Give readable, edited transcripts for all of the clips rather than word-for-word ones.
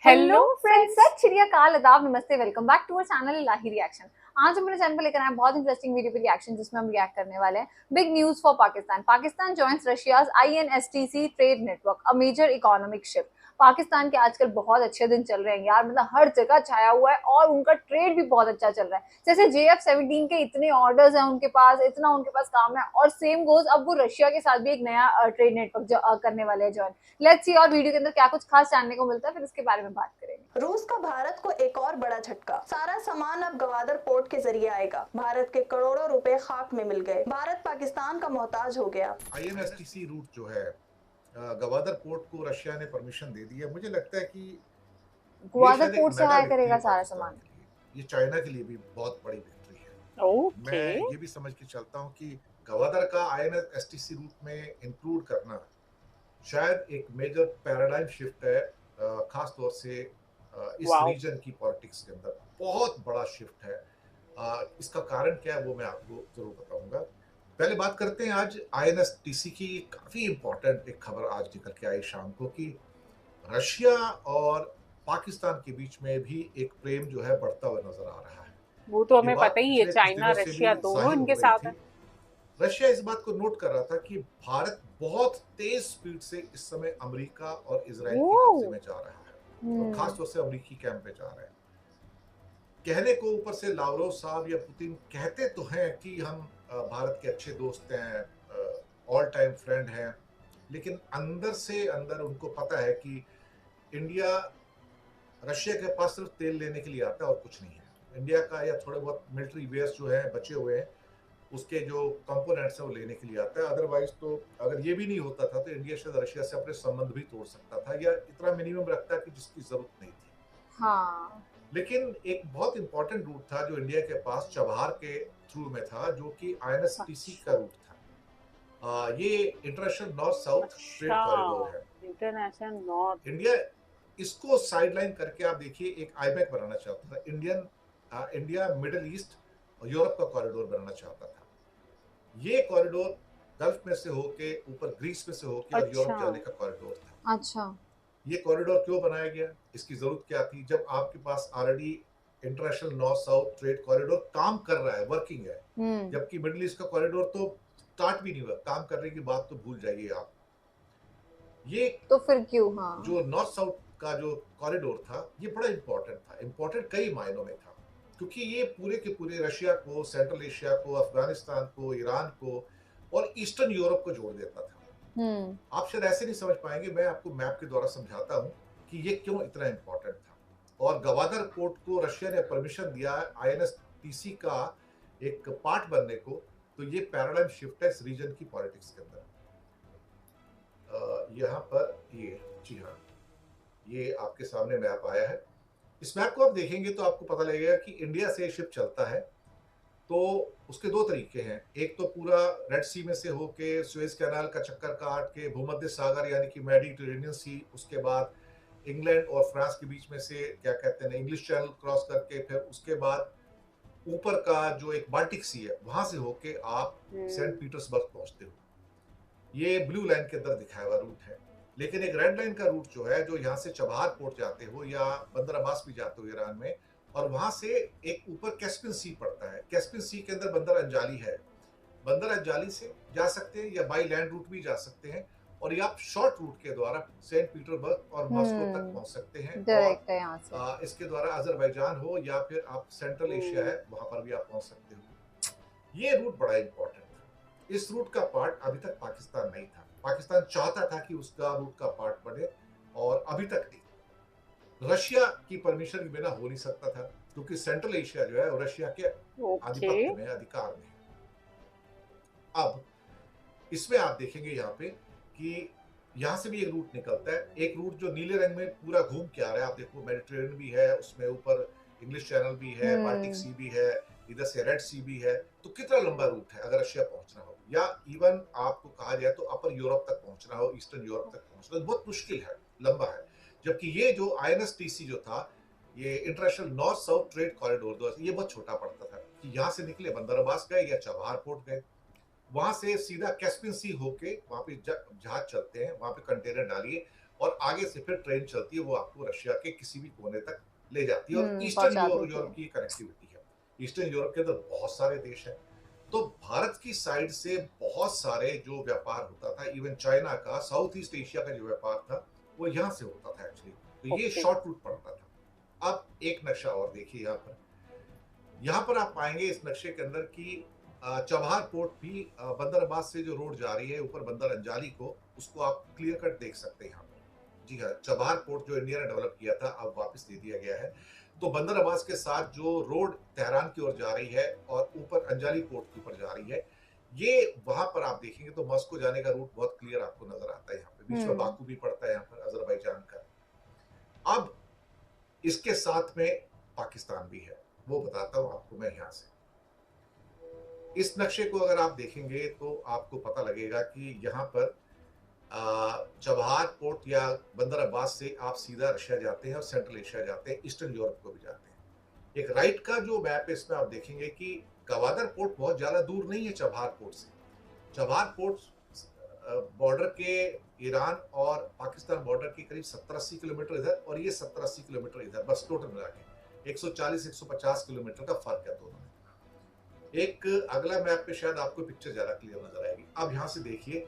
Hello friends, सत श्री अकाल, आदाब, नमस्ते, welcome back to our channel Lahi reaction. आज हम अपने चैनल पर लेकर आए हैं बहुत इंटरेस्टिंग वीडियो पे रिएक्शन, जिसमें हम रिएक्ट करने वाले हैं big news for Pakistan. Pakistan joins Russia's INSTC trade network, a major economic shift. Pakistan के आजकल बहुत अच्छे दिन चल रहे हैं यार, मतलब हर जगह छाया हुआ है और उनका ट्रेड भी बहुत अच्छा चल रहा है। जैसे JF-17 के इतने ऑर्डर्स हैं उनके पास, इतना उनके पास काम है, और सेम गोज अब वो रशिया के साथ भी एक नया ट्रेड नेटवर्क करने वाले हैं ज्वाइन। लेट्स सी और वीडियो के अंदर क्या कुछ खास जानने को मिलता है, फिर इसके बारे में बात करेंगे। रूस का भारत को एक और बड़ा झटका। सारा सामान अब गवादर पोर्ट के जरिए आएगा। भारत के करोड़ों रुपए खाक में मिल गए। भारत पाकिस्तान का मोहताज हो गया। INSTC रूट जो है, गवादर पोर्ट को रशिया ने परमिशन दे दी है। मुझे लगता है कि ये ग्वादर शायद एक पोर्ट से मेगा हायर विक्ट्री करेगा है सारा पाकिस्तान सामान। के लिए। ये चाइना के लिए भी बहुत बड़ी विक्ट्री है। ओके। मैं ये भी समझ के चलता हूँ कि गवादर का INSTC रूट में इंक्लूड करना शायद एक मेजर पैराडाइम शिफ्ट है, खास तौर से इस रीजन की पॉलिटिक्स के अंदर बहुत बड़ा शिफ्ट है। इसका कारण क्या है वो मैं आपको जरूर बताऊंगा। पहले बात करते हैं आज INSTC की। काफी इंपॉर्टेंट एक खबर आज निकल के आई शाम को कि रशिया और पाकिस्तान के बीच में भी एक प्रेम जो है बढ़ता हुआ नजर आ रहा है। वो तो ये हमें बात पता ही है, पिछले कुछ चाइना दिनों से भी रशिया दोनों जाहिर हो इनके रही साथ है। थी। रशिया इस बात को नोट कर रहा था कि भारत बहुत तेज स्पीड से इस समय अमेरिका और इसराइल के कब्जे में जा रहा है, और खास तौर से अमेरिकी कैंप में जा रहा है। कहने को ऊपर से लावरोव साहब या पुतिन कहते तो हैं कि हम भारत के अच्छे दोस्त हैं, ऑल टाइम फ्रेंड हैं, लेकिन अंदर से अंदर उनको पता है कि इंडिया रशिया के पास सिर्फ तेल लेने के लिए आता है और कुछ नहीं है। इंडिया का या थोड़े बहुत मिलिट्री वेयर्स जो है बचे हुए हैं, उसके जो कंपोनेंट्स हैं वो लेने के लिए आता है। अदरवाइज तो अगर ये भी नहीं होता था तो इंडिया शायद रशिया से अपने संबंध भी तोड़ सकता था, या इतना मिनिमम रखता है कि जिसकी जरूरत नहीं थी। हाँ। लेकिन एक बहुत इंपॉर्टेंट रूट था जो इंडिया के पास चबहार के थ्रू में था, जो कि INSTC का अच्छा रूट था। ये इंटरनेशनल नॉर्थ साउथ ट्रेड अच्छा, कॉरिडोर है। International north. इंडिया इसको साइडलाइन करके आप देखिए एक आईपैक बनाना चाहता था। इंडिया मिडिल ईस्ट और यूरोप का कॉरिडोर बनाना चाहता था। ये कॉरिडोर गल्फ में से होके ऊपर ग्रीस में से होके और यूरोप अच्छा जाने का कॉरिडोर था। अच्छा। ये कॉरिडोर क्यों बनाया गया, इसकी जरूरत क्या थी, जब आपके पास already international north south trade corridor काम कर रहा है, वर्किंग है। जबकि मिडिल ईस्ट का कॉरिडोर तो स्टार्ट भी नहीं हुआ, काम करने की बात तो भूल जाइए आप। ये तो फिर क्यों? हाँ। जो नॉर्थ साउथ का जो कॉरिडोर था ये बड़ा इंपॉर्टेंट था, इंपॉर्टेंट कई मायनों में था, क्योंकि ये पूरे के पूरे रशिया को, सेंट्रल एशिया को, अफगानिस्तान को, ईरान को और ईस्टर्न यूरोप को जोड़ देता था। आप शायद ऐसे नहीं समझ पाएंगे, मैं आपको मैप के द्वारा समझाता हूं कि ये क्यों इतना इंपॉर्टेंट था। और गवादर पोर्ट को रशिया ने परमिशन दिया INSTC का एक पार्ट बनने को, तो ये पैराडाइम शिफ्ट है इस रीजन की पॉलिटिक्स के अंदर। यहाँ पर ये, जी हाँ, ये आपके सामने मैप आया है। इस मैप को आप देखेंगे तो आपको पता लगेगा कि इंडिया से शिप चलता है तो उसके दो तरीके हैं। एक तो पूरा रेड सी में से होके सुएज कैनाल का चक्कर काट के भूमध्य सागर यानी कि मेडिटेरेनियन सी, उसके बाद इंग्लैंड और फ्रांस के बीच में से क्या कहते हैं इंग्लिश चैनल क्रॉस करके, फिर उसके बाद ऊपर का जो एक बाल्टिक सी है वहां से होके आप सेंट पीटर्सबर्ग पहुंचते हो। ये ब्लू लाइन के अंदर दिखाया हुआ रूट है। लेकिन एक रेड लाइन का रूट जो है, जो यहाँ से चबहार पोर्ट जाते हो या बंदर अब्बास भी जाते हो ईरान में, और वहां से एक ऊपर कैस्पियन सी पड़ता है। कैस्पियन सी के अंदर बंदर अंजाली है। बंदर अंजाली से जा सकते हैं या बाई लैंड रूट भी जा सकते हैं, और ये आप शॉर्ट रूट के द्वारा सेंट पीटर्सबर्ग और मॉस्को तक पहुंच सकते हैं। डायरेक्ट और है यहाँ से। इसके द्वारा अजरबैजान हो या फिर आप सेंट्रल एशिया है वहां पर भी आप पहुंच सकते हो। ये रूट बड़ा इंपॉर्टेंट था। इस रूट का पार्ट अभी तक पाकिस्तान नहीं था। पाकिस्तान चाहता था कि उसका रूट का पार्ट बने, और अभी तक नहीं। रशिया की परमिशन के बिना हो नहीं सकता था, क्योंकि सेंट्रल एशिया जो है वो रशिया के ओके। आधिपत्य में, अधिकार में है। अब इसमें आप देखेंगे यहाँ पे कि यहाँ से भी एक रूट निकलता है। एक रूट जो नीले रंग में पूरा घूम के आ रहा है, आप देखो मेडिटेरेनियन भी है, उसमें ऊपर इंग्लिश चैनल भी है, बाल्टिक सी भी है, इधर से रेड सी भी है। तो कितना लंबा रूट है अगर रशिया पहुंचना हो, या इवन आपको कहा जाए तो अपर यूरोप तक पहुंचना हो, ईस्टर्न यूरोप तक पहुंचना, बहुत मुश्किल है, लंबा है। जबकि ये जो INSTC जो था, ये international north south trade corridor, ये बहुत छोटा पड़ता था कि यहाँ से निकले बंदर अब्बास गए या चबहार पोर्ट गए, वहां से सीधा कैस्पियन सी होके वहां पे जहाज चलते हैं, वहां पे कंटेनर डालिए और आगे से फिर ट्रेन चलती है, वो आपको रशिया के किसी भी कोने तक ले जाती है। और ईस्टर्न पहुंचा देती यूरोप है। की कनेक्टिविटी है। ईस्टर्न यूरोप के अंदर बहुत सारे देश हैं, तो भारत की साइड से बहुत सारे जो व्यापार होता था, इवन चाइना का, साउथ ईस्ट एशिया का जो व्यापार था, वो यहाँ से होता था एक्चुअली। तो ये Okay. शॉर्ट रूट पड़ता था। अब एक नक्शा और देखिए यहाँ पर आप पाएंगे इस नक्शे के अंदर कि चबहार पोर्ट भी बंदर अब्बास से जो रोड जा रही है ऊपर बंदर अंजाली को, उसको आप क्लियर कट देख सकते हैं यहाँ पर। जी हाँ, चबहार पोर्ट जो इंडिया ने डेवलप किया था अब वापस दे दिया गया है। तो बंदर अब्बास के साथ जो रोड तेहरान की ओर जा रही है और ऊपर अंजाली पोर्ट के ऊपर जा रही है, ये वहां पर आप देखेंगे तो मॉस्को जाने का रूट बहुत क्लियर आपको नजर आता है। यहाँ पे बीच में बाकू भी पड़ता है यहाँ पर अजरबैजान का। अब इसके साथ में पाकिस्तान भी है, वो बताता हूं आपको मैं यहाँ से। इस नक्शे को अगर आप देखेंगे तो आपको पता लगेगा कि यहाँ पर चबहार पोर्ट या बंदर अब्बास से आप सीधा रशिया जाते हैं और सेंट्रल एशिया जाते हैं, ईस्टर्न यूरोप को भी जाते हैं। एक राइट का जो मैप है इसमें आप देखेंगे कि गवादर पोर्ट बहुत ज्यादा दूर नहीं है चबहार पोर्ट से। चबहार पोर्ट बॉर्डर के ईरान और पाकिस्तान बॉर्डर के करीब 70-80 किलोमीटर इधर और ये 70-80 किलोमीटर इधर, बस टोटल मिला के 140-150 किलोमीटर का फर्क है दोनों में। एक अगला मैप पे शायद आपको पिक्चर ज्यादा क्लियर नजर आएगी। अब यहाँ से देखिए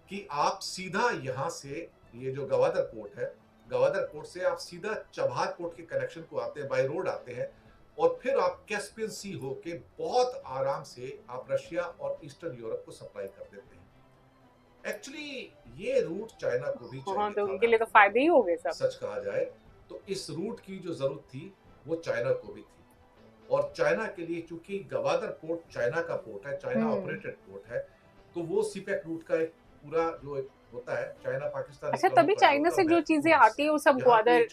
कि आप सीधा यहाँ से ये जो गवादर पोर्ट है, गवादर पोर्ट से आप सीधा चबहार पोर्ट के कनेक्शन को आते हैं, बाय रोड आते हैं और फिर आप कैस्पियन सी होके बहुत आराम से आप रशिया और ईस्टर्न यूरोप को सप्लाई कर देते हैं। एक्चुअली ये रूट चाइना को भी हाँ, चाहिए तो था। उनके लिए तो फायदे ही हो गए सब। सच कहा जाए तो इस रूट की जो जरूरत थी वो चाइना को भी थी, और चाइना के लिए चूंकि गवादर पोर्ट चाइना का पोर्ट है, चाइना ऑपरेटेड पोर्ट है, तो वो सीपैक रूट का एक पूरा जो एक होता है चाइना पाकिस्तान। अच्छा, तभी चाइना से जो चीजें आती है वो सब ग्वादर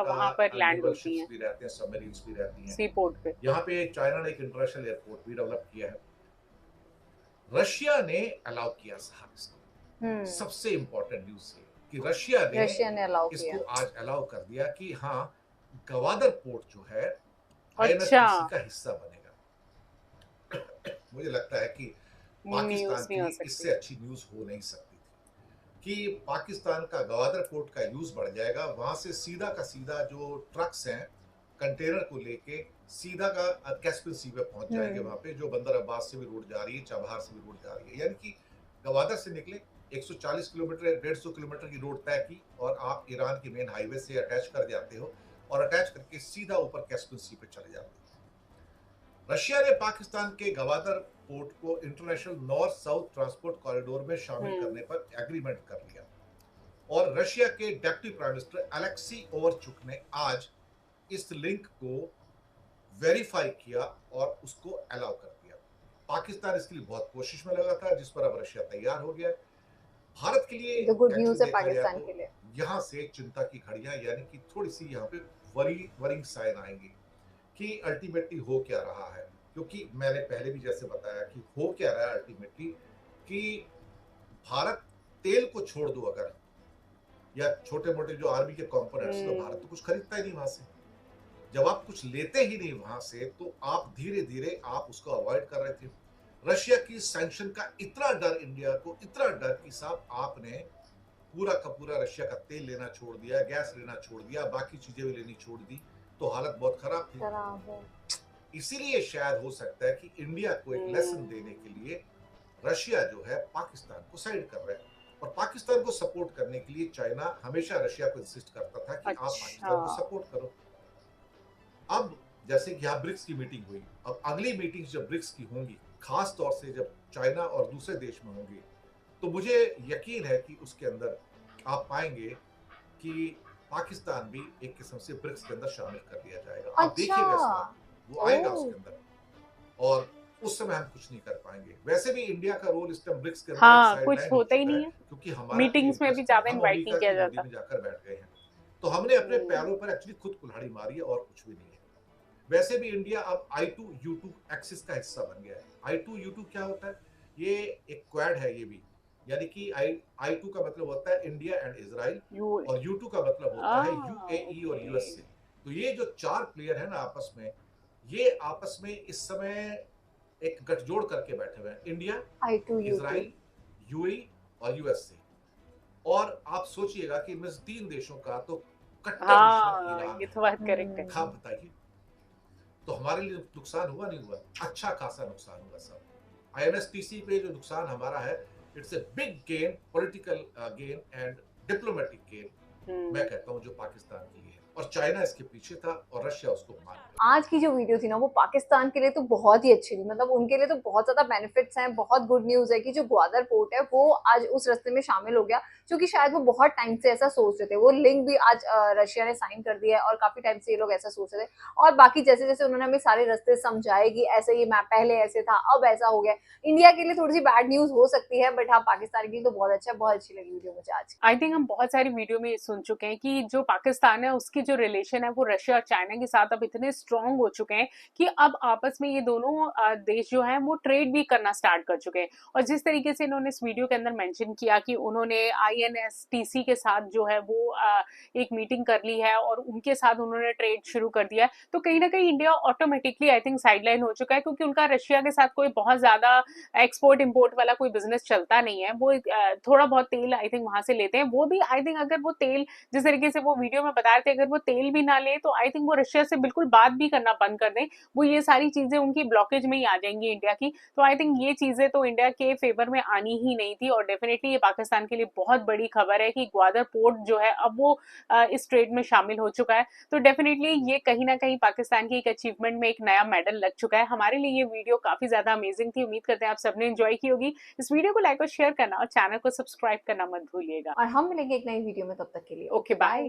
वहां पर लैंड होती हैं, भी रहते हैं, सबमरीन्स भी रहती हैं सी पोर्ट पे। यहाँ पे। चाइना ने एक इंटरनेशनल एयरपोर्ट भी डेवलप किया है, रशिया ने अलाउ किया साहब इसको। सबसे इंपॉर्टेंट न्यूज है कि रशिया ने अलाउ किया, इसको आज अलाउ कर दिया कि हाँ गवादर पोर्ट जो है अच्छा, INSTC का हिस्सा बनेगा। मुझे लगता है कि पाकिस्तान न्यूज़ नहीं हो की सकती। इससे अच्छी न्यूज हो नहीं सकती थी कि पाकिस्तान का गवादर पोर्ट का यूज बढ़ जाएगा। वहां से सीधा का सीधा जो ट्रक्स हैं कंटेनर को लेके सीधा का कैस्पियन सी पे पहुंच जाएंगे, वहां पे जो बंदर अब्बास से भी रोड जा रही है, चबहार से भी रोड जा रही है। यानी कि गवादर से निकले 140 किलोमीटर 150 किलोमीटर की रोड तय की और आप ईरान के मेन हाईवे से अटैच कर जाते हो और अटैच करके सीधा ऊपर कैस्पियन सी पे चले जाते हो। रशिया ने पाकिस्तान के गवादर पोर्ट को international north south transport corridor में शामिल करने पर एग्रीमेंट कर लिया और रशिया के डेप्यूटी प्राइम मिनिस्टर अलेक्सी ओवरचुक ने आज इस लिंक को वेरीफाई किया और उसको अलाउ कर दिया। पाकिस्तान इसके लिए बहुत कोशिश में लगा था, जिस पर अब रशिया तैयार हो गया। भारत के लिए गुड न्यूज है देखा जाए पाकिस्तान तो के लिए। यहाँ से चिंता की घड़ियां, यानी कि थोड़ी सी यहाँ पे वरिंग साइन आएंगी कि अल्टीमेटली हो क्या रहा है। क्योंकि मैंने पहले भी जैसे बताया कि हो क्या रहा है अल्टीमेटली कि भारत तेल को छोड़ दो अगर, या छोटे मोटे जो आर्मी के कंपोनेंट्स, तो भारत तो कुछ खरीदता ही नहीं वहां से। जब आप कुछ लेते ही नहीं वहां से तो आप धीरे धीरे आप उसको अवॉइड कर रहे थे। रशिया की सैंक्शन का इतना डर इंडिया को, इतना डर कि साहब आपने पूरा का पूरा रशिया का तेल लेना छोड़ दिया, गैस लेना छोड़ दिया, बाकी चीजें भी लेनी छोड़ दी, तो हालत बहुत खराब थी। इसीलिए शायद हो सकता है कि इंडिया को एक लेसन देने के लिए रशिया जो है पाकिस्तान को साइड कर रहा है, और पाकिस्तान को सपोर्ट करने के लिए चाइना हमेशा रशिया को इंसिस्ट करता था कि आप पाकिस्तान को सपोर्ट करो। अब जैसे कि यहाँ ब्रिक्स की मीटिंग हुई, अब अगली मीटिंग जब ब्रिक्स की होंगी, खास तौर से जब चाइना और दूसरे देश में होंगे, तो मुझे यकीन है कि उसके अंदर आप पाएंगे कि पाकिस्तान भी एक किस्म से ब्रिक्स के अंदर शामिल कर लिया जाएगा। आप देखिएगा इस बात, वो आएगा उसके अंदर, और उस समय हम कुछ नहीं कर पाएंगे। वैसे भी इंडिया का रोल इस टाइम ब्रिक्स के अंदर हाँ, कुछ होता ही नहीं है, क्योंकि हमारा मीटिंग्स में भी ज्यादा इनवाइट नहीं किया जाता। जाकर बैठ गए हैं, तो हमने अपने पैरों पर एक्चुअली खुद कुल्हाड़ी मारी है और कुछ भी नहीं है। वैसे भी इंडिया अब I2U2 एक्सिस का हिस्सा बन गया है। I2U2 क्या होता है? ये एक क्वाड है ये भी, यानी कि I2 का मतलब होता है इंडिया एंड इजराइल, और U2 का मतलब होता है UAE और USA। तो ये जो चार प्लेयर है ना आपस में, ये आपस में इस समय एक गठजोड़ करके बैठे हुए हैं, इंडिया, इजराइल, UAE और USA। और आप सोचिएगा कि इन 3 देशों का तो कट्टर दुश्मन हाँ, ईरान ये है। तो बात करेक्ट है। आप बताइए, तो हमारे लिए नुकसान हुआ नहीं हुआ? अच्छा खासा नुकसान हुआ साहब। INSTC पे जो नुकसान हमारा है, it's a big gain, political gain and diplomatic gain, मैं कहता हूं, जो पाकिस्तान के लिए है। और चाइना इसके पीछे था और रशिया उसको मान गया। आज की जो वीडियो थी ना वो पाकिस्तान के लिए तो बहुत ही अच्छी थी, मतलब उनके लिए तो बहुत ज्यादा बेनिफिट्स हैं। बहुत गुड न्यूज है कि जो ग्वादर पोर्ट है वो आज उस रास्ते में शामिल हो गया, क्योंकि शायद वो बहुत टाइम से ऐसा सोच रहे थे। वो लिंक भी आज रशिया ने साइन कर दिया है और काफी टाइम से ये लोग ऐसा सोच रहे थे। और बाकी जैसे जैसे उन्होंने हमें सारे रास्ते समझाए कि ऐसे ये मैप पहले ऐसे था, अब ऐसा हो गया। इंडिया के लिए थोड़ी सी बैड न्यूज हो सकती है, बट हाँ पाकिस्तान के लिए तो बहुत अच्छा, बहुत अच्छी लगी वीडियो मुझे आज। आई थिंक हम बहुत सारी वीडियो में ये सुन चुके हैं कि जो पाकिस्तान है उसकी जो रिलेशन है वो रशिया और चाइना के साथ अब इतने स्ट्रांग हो चुके हैं कि अब आपस में ये दोनों देश जो हैं वो ट्रेड भी करना स्टार्ट कर चुके हैं। और जिस तरीके से इन्होंने इस वीडियो के अंदर मेंशन किया कि उन्होंने INSTC के साथ जो है वो एक मीटिंग कर ली है और उनके साथ उन्होंने ट्रेड शुरू कर दिया है, तो कहीं ना कहीं India automatically I think sideline हो चुका है, क्योंकि उनका रशिया के साथ कोई बहुत ज्यादा एक्सपोर्ट इम्पोर्ट वाला कोई बिजनेस चलता नहीं है। वो थोड़ा बहुत तेल आई थिंक वहां से लेते हैं, वो भी आई थिंक अगर वो तेल जिस तरीके से वो वीडियो में बता रहे थे, अगर वो तेल भी ना ले तो आई थिंक वो रशिया से बिल्कुल बात भी करना बंद कर दें, वो ये सारी चीजें उनकी ब्लॉकेज में ही आ जाएंगी इंडिया की। तो आई थिंक ये चीजें तो इंडिया के फेवर में आनी ही नहीं थी। और डेफिनेटली ये पाकिस्तान के लिए बहुत बड़ी खबर है कि ग्वादर पोर्ट जो है अब वो इस ट्रेड में शामिल हो चुका है। तो डेफिनेटली ये कहीं ना कहीं पाकिस्तान की एक अचीवमेंट में एक नया मेडल लग चुका है। हमारे लिए ये वीडियो काफी ज्यादा अमेजिंग थी। उम्मीद करते हैं आप सबने एंजॉय की होगी। इस वीडियो को लाइक और शेयर करना और चैनल को सब्सक्राइब करना मत भूलिएगा। और हम मिलेंगे एक नई वीडियो में, तब तक के लिए ओके, बाय।